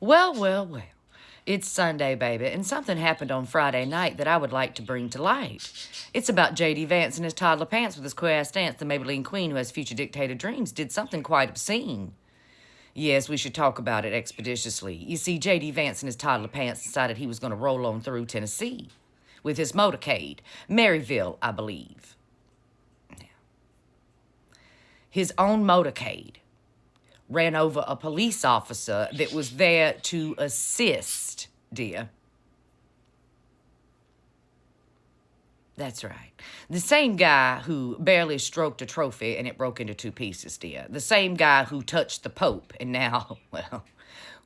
Well, well, well. It's Sunday, baby, and something happened on Friday night that I would like to bring to light. It's about J.D. Vance and his toddler pants with his queer-ass dance. The Maybelline queen who has future dictator dreams did something quite obscene. Yes, we should talk about it expeditiously. You see, J.D. Vance and his toddler pants decided he was going to roll on through Tennessee with his motorcade. Maryville, I believe. His own motorcade ran over a police officer that was there to assist, dear. That's right. The same guy who barely stroked a trophy and it broke into two pieces, dear. The same guy who touched the Pope and now, well,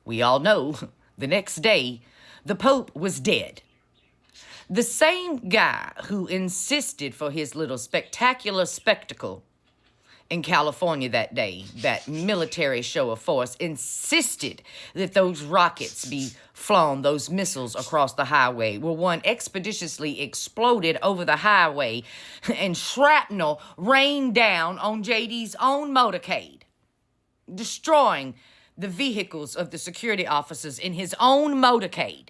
we all know, the next day, the Pope was dead. The same guy who insisted for his little spectacular spectacle in California that day, that military show of force, insisted that those rockets be flown, those missiles across the highway, where one expeditiously exploded over the highway and shrapnel rained down on JD's own motorcade, destroying the vehicles of the security officers in his own motorcade.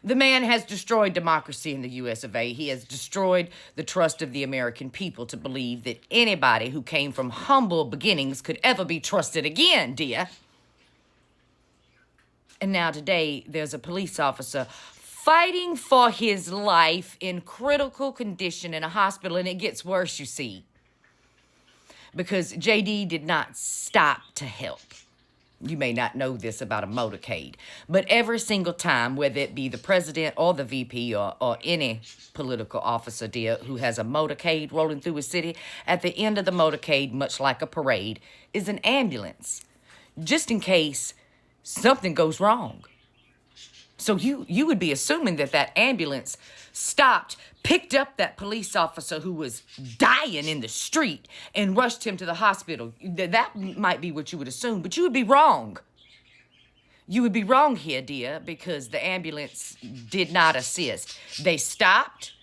The man has destroyed democracy in the U.S. of A. He has destroyed the trust of the American people to believe that anybody who came from humble beginnings could ever be trusted again, dear. And now today, there's a police officer fighting for his life in critical condition in a hospital, and it gets worse, you see, because J.D. did not stop to help. You may not know this about a motorcade, but every single time, whether it be the president or the VP or any political officer, dear, who has a motorcade rolling through a city, at the end of the motorcade, much like a parade, is an ambulance, just in case something goes wrong. So you would be assuming that that ambulance stopped, picked up that police officer who was dying in the street and rushed him to the hospital. That might be what you would assume, but you would be wrong. You would be wrong here, dear, because the ambulance did not assist. They stopped,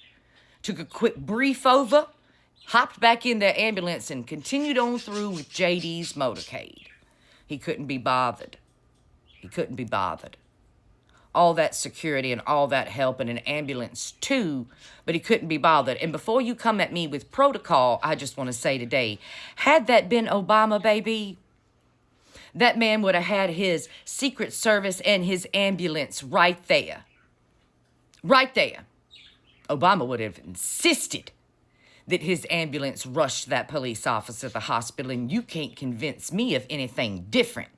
took a quick brief over, hopped back in their ambulance, and continued on through with JD's motorcade. He couldn't be bothered. He couldn't be bothered. All that security and all that help and an ambulance too, but he couldn't be bothered. And before you come at me with protocol, I just want to say today, had that been Obama, baby, that man would have had his Secret Service and his ambulance right there. Right there. Obama would have insisted that his ambulance rushed that police officer to the hospital, and you can't convince me of anything different.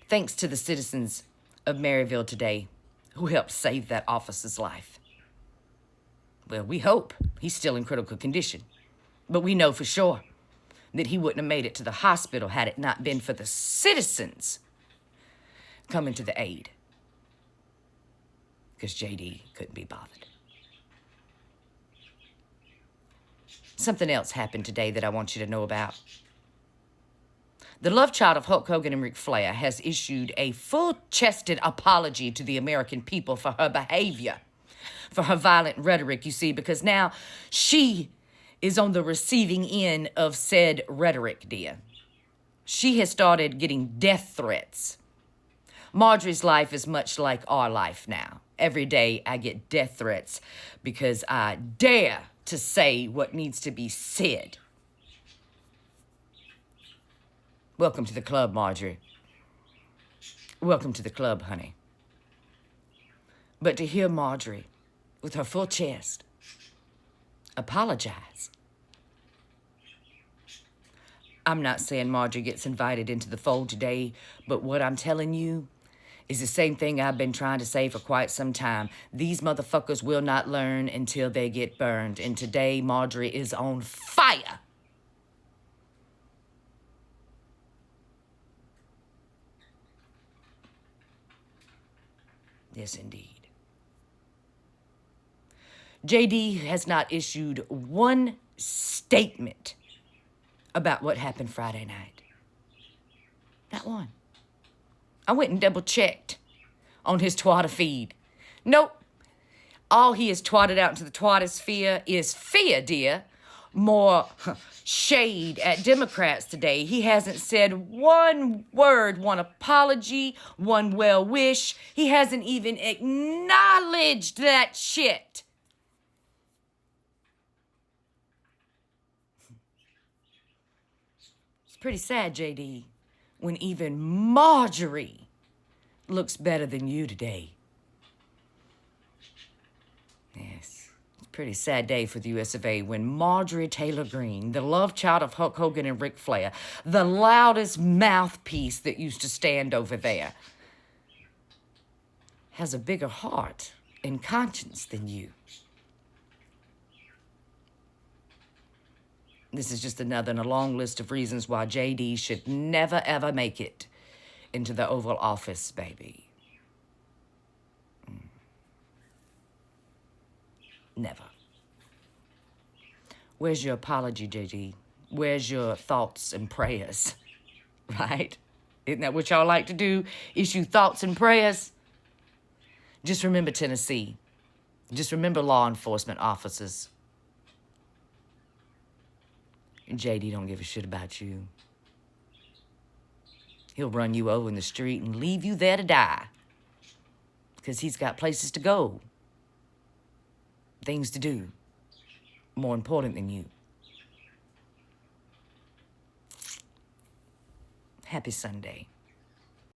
Thanks to the citizens of Maryville today who helped save that officer's life. Well, we hope he's still in critical condition, but we know for sure that he wouldn't have made it to the hospital had it not been for the citizens coming to the aid, because JD couldn't be bothered. Something else happened today that I want you to know about. The love child of Hulk Hogan and Ric Flair has issued a full-chested apology to the American people for her behavior, for her violent rhetoric, you see, because now she is on the receiving end of said rhetoric, dear. She has started getting death threats. Marjorie's life is much like our life now. Every day I get death threats because I dare to say what needs to be said. Welcome to the club, Marjorie. Welcome to the club, honey. But to hear Marjorie, with her full chest, apologize. I'm not saying Marjorie gets invited into the fold today, but what I'm telling you is the same thing I've been trying to say for quite some time. These motherfuckers will not learn until they get burned. And today, Marjorie is on fire. Yes, indeed. JD has not issued one statement about what happened Friday night. Not one. I went and double-checked on his Twitter feed. Nope. All he has twatted out into the twattosphere is fear, dear. more shade at Democrats today. He hasn't said one word, one apology, one well wish. He hasn't even acknowledged that shit. It's pretty sad, JD, when even Marjorie looks better than you today. Yes, it's a pretty sad day for the US of A when Marjorie Taylor Greene, the love child of Hulk Hogan and Ric Flair, the loudest mouthpiece that used to stand over there, has a bigger heart and conscience than you. This is just another in a long list of reasons why JD should never, ever make it into the Oval Office, baby. Never. Where's your apology, JD? Where's your thoughts and prayers? Right? Isn't that what y'all like to do? Issue thoughts and prayers? Just remember Tennessee. Just remember law enforcement officers. JD don't give a shit about you. He'll run you over in the street and leave you there to die. Because he's got places to go. Things to do. More important than you. Happy Sunday.